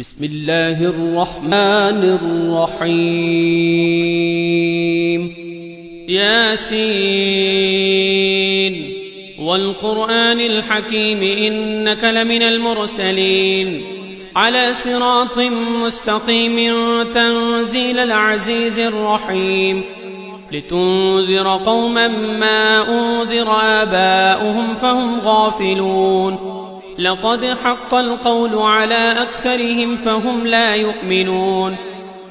بسم الله الرحمن الرحيم. ياسين والقرآن الحكيم إنك لمن المرسلين على صراط مستقيم تنزيل العزيز الرحيم لتنذر قوما ما أنذر آباؤهم فهم غافلون. لقد حق القول على أكثرهم فهم لا يؤمنون.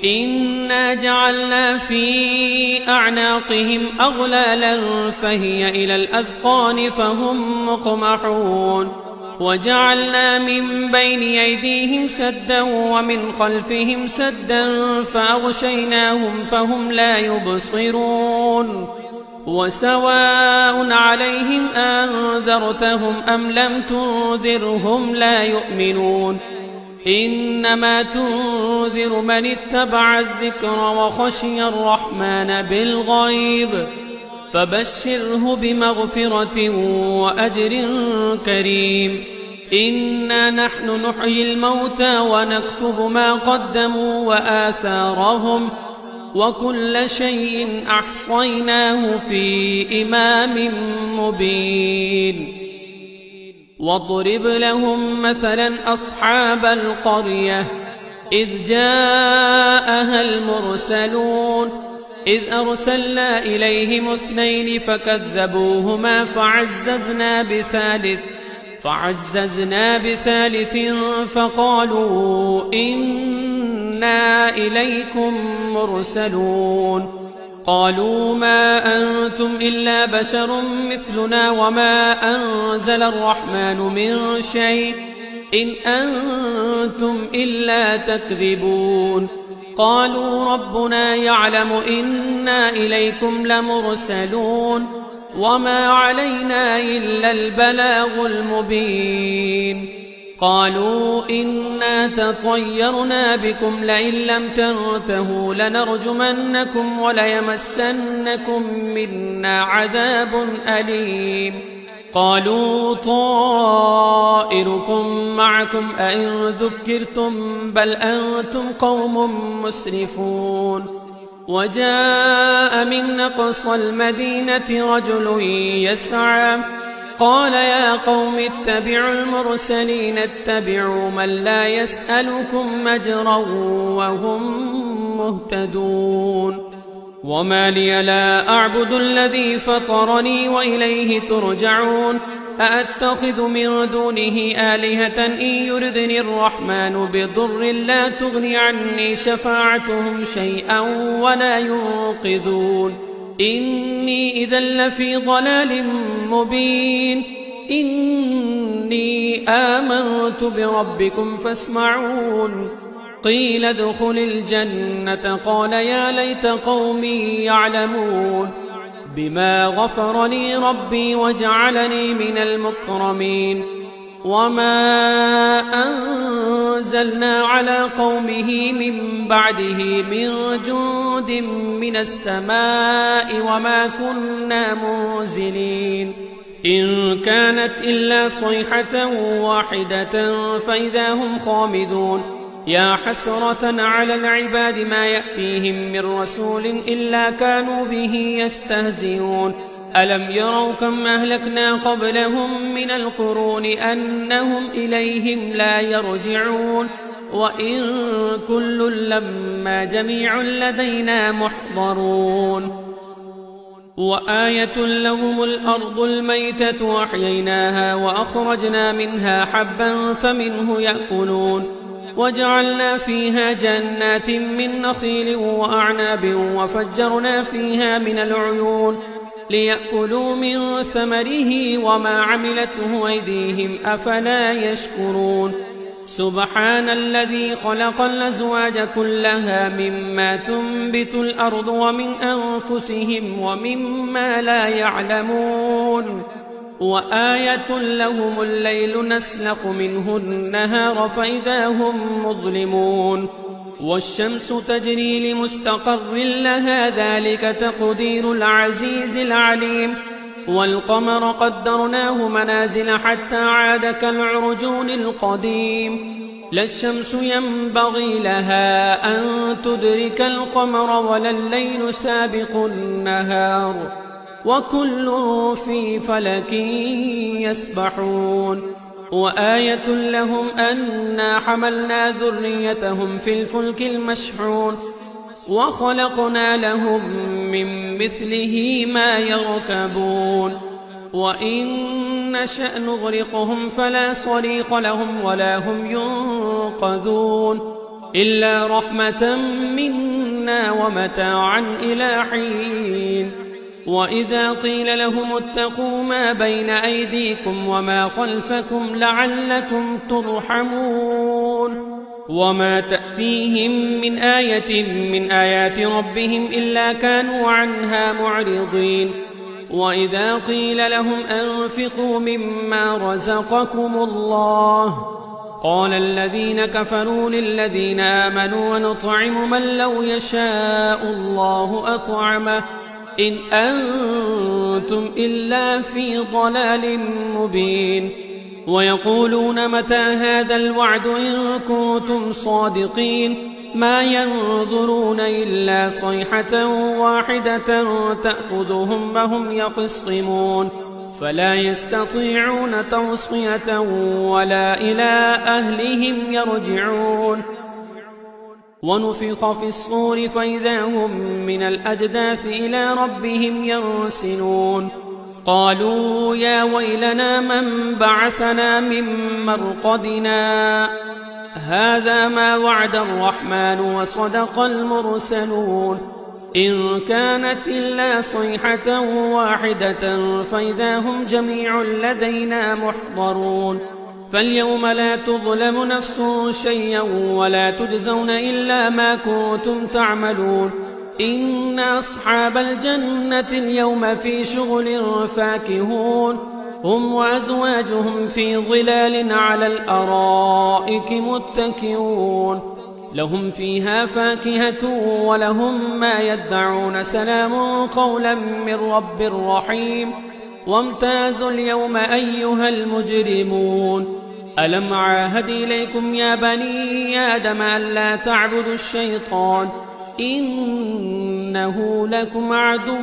إنا جعلنا في أعناقهم أغلالا فهي إلى الأذقان فهم مقمحون. وجعلنا من بين أيديهم سدا ومن خلفهم سدا فأغشيناهم فهم لا يبصرون. وسواء عليهم أنذرتهم أم لم تنذرهم لا يؤمنون. إنما تنذر من اتبع الذكر وخشي الرحمن بالغيب فبشره بمغفرة وأجر كريم. إنا نحن نحيي الموتى ونكتب ما قدموا وآثارهم وكل شيء أحصيناه في إمام مبين. واضرب لهم مثلا أصحاب القرية إذ جاءها المرسلون إذ أرسلنا إليهم 2 فكذبوهما فعززنا بثالث فقالوا إنا إليكم مرسلون. قالوا ما أنتم إلا بشر مثلنا وما أنزل الرحمن من شيء إن أنتم إلا تكذبون. قالوا ربنا يعلم إنا إليكم لمرسلون وما علينا إلا البلاغ المبين. قالوا إنا تطيرنا بكم لئن لم تنتهوا لنرجمنكم وليمسنكم منا عذاب أليم. قالوا طائركم معكم أئن ذكرتم بل أنتم قوم مسرفون. وجاء من أقصى المدينة رجل يسعى قال يا قوم اتبعوا المرسلين اتبعوا من لا يسألكم أجرا وهم مهتدون. وما لي لا أعبد الذي فطرني وإليه ترجعون. أأتخذ من دونه آلهة إن يردني الرحمن بضر لا تغني عني شفاعتهم شيئا ولا ينقذون. إني إذا لفي ضلال مبين. إني آمنت بربكم فاسمعون. قيل ادخل الجنة قال يا ليت قومي يعلمون بما غفر لي ربي وجعلني من المكرمين. وما أنزلنا على قومه من بعده من جند من السماء وما كنا منزلين. إن كانت إلا صيحة واحدة فإذا هم خامدون. يا حسرة على العباد ما يأتيهم من رسول إلا كانوا به يستهزئون. ألم يروا كم أهلكنا قبلهم من القرون أنهم إليهم لا يرجعون. وإن كل لما جميع لدينا محضرون. وآية لهم الأرض الميتة وأحييناها وأخرجنا منها حبا فمنه يأكلون. وجعلنا فيها جنات من نخيل وأعناب وفجرنا فيها من العيون ليأكلوا من ثمره وما عملته أيديهم أفلا يشكرون. سبحان الذي خلق الأزواج كلها مما تنبت الأرض ومن أنفسهم ومما لا يعلمون. وآية لهم الليل نسلخ منه النهار فإذا هم مظلمون. والشمس تجري لمستقر لها ذلك تقدير العزيز العليم. والقمر قدرناه منازل حتى عاد كالعرجون القديم. لا الشمس ينبغي لها أن تدرك القمر ولا الليل سابق النهار وكل في فلك يسبحون وآية لهم أنا حملنا ذريتهم في الفلك المشحون وخلقنا لهم من مثله ما يركبون وإن نشأ نغرقهم فلا صريخ لهم ولا هم ينقذون إلا رحمة منا ومتاعا إلى حين وإذا قيل لهم اتقوا ما بين أيديكم وما خلفكم لعلكم ترحمون وما تأتيهم من آية من آيات ربهم إلا كانوا عنها معرضين وإذا قيل لهم أنفقوا مما رزقكم الله قال الذين كفروا للذين آمنوا ونطعم من لو يشاء الله أطعمه إن أنتم إلا في ضلال مبين ويقولون متى هذا الوعد إن كنتم صادقين ما ينظرون إلا صيحة واحدة تأخذهم وهم يخصمون فلا يستطيعون توصية ولا إلى أهلهم يرجعون ونفخ في الصور فإذا هم من الأجداث إلى ربهم ينسلون قالوا يا ويلنا من بعثنا من مرقدنا هذا ما وعد الرحمن وصدق المرسلون إن كانت إلا صيحة واحدة فإذا هم جميع لدينا محضرون فاليوم لا تظلم نفس شيئا ولا تجزون إلا ما كنتم تعملون إن أصحاب الجنة اليوم في شغل فاكهون هم وأزواجهم في ظلال على الأرائك متكئون لهم فيها فاكهة ولهم ما يدعون سلام قولا من رب رحيم وامتازوا اليوم أيها المجرمون ألم عاهد إليكم يا بني آدم ألا تعبدوا الشيطان إنه لكم عدو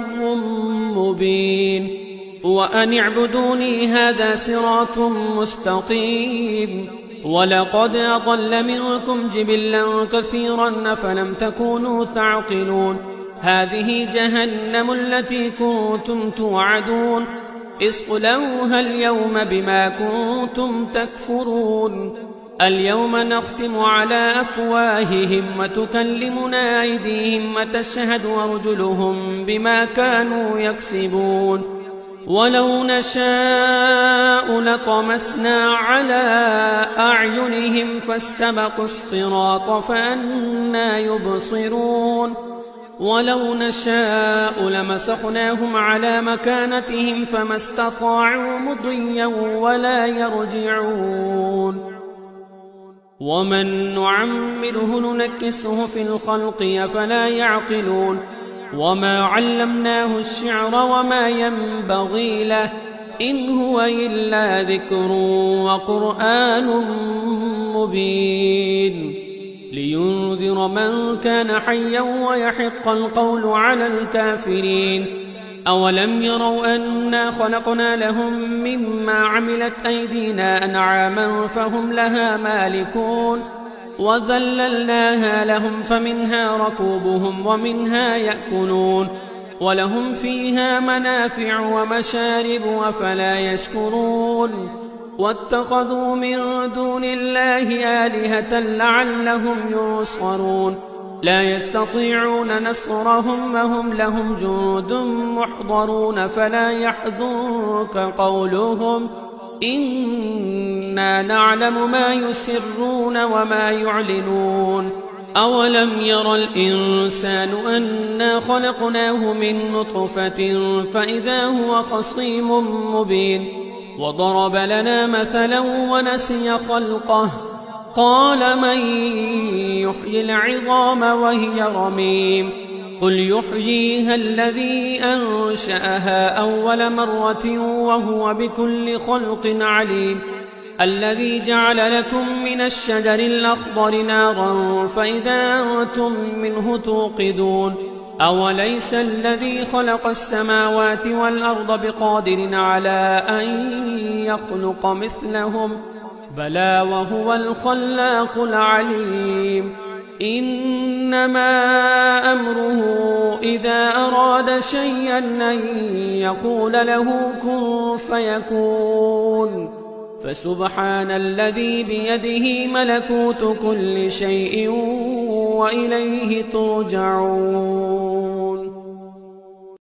مبين وأن اعبدوني هذا صراط مستقيم ولقد أضل منكم جبلا كثيرا فلم تكونوا تعقلون هذه جهنم التي كنتم توعدون اصلوها اليوم بما كنتم تكفرون اليوم نختم على أفواههم وتكلمنا أيديهم وتشهد أرجلهم بما كانوا يكسبون ولو نشاء لطمسنا على أعينهم فاستبقوا الصراط فأنى يبصرون ولو نشاء لمسخناهم على مكانتهم فما استطاعوا مضيا ولا يرجعون ومن نعمره ننكسه في الخلق أفلا يعقلون وما علمناه الشعر وما ينبغي له إن هو إلا ذكر وقرآن مبين لينذر من كان حيا ويحق القول على الكافرين أولم يروا أنا خلقنا لهم مما عملت أيدينا أنعاما فهم لها مالكون وذللناها لهم فمنها ركوبهم ومنها يأكلون ولهم فيها منافع ومشارب أفلا يشكرون واتخذوا من دون الله آلهة لعلهم ينصرون لا يستطيعون نصرهم وهم لهم جند محضرون فلا يحزنك قولهم إنا نعلم ما يسرون وما يعلنون أولم ير الإنسان أنا خلقناه من نطفة فإذا هو خصيم مبين وضرب لنا مثلا ونسي خلقه قال من يحيي العظام وهي رميم قل يحييها الذي أنشأها أول مرة وهو بكل خلق عليم الذي جعل لكم من الشجر الأخضر نارا فإذا أنتم منه توقدون أوليس الذي خلق السماوات والأرض بقادر على أن يخلق مثلهم بلى وهو الخلاق العليم إنما أمره إذا أراد شيئا أن يقول له كن فيكون فسبحان الذي بيده ملكوت كل شيء وإليه ترجعون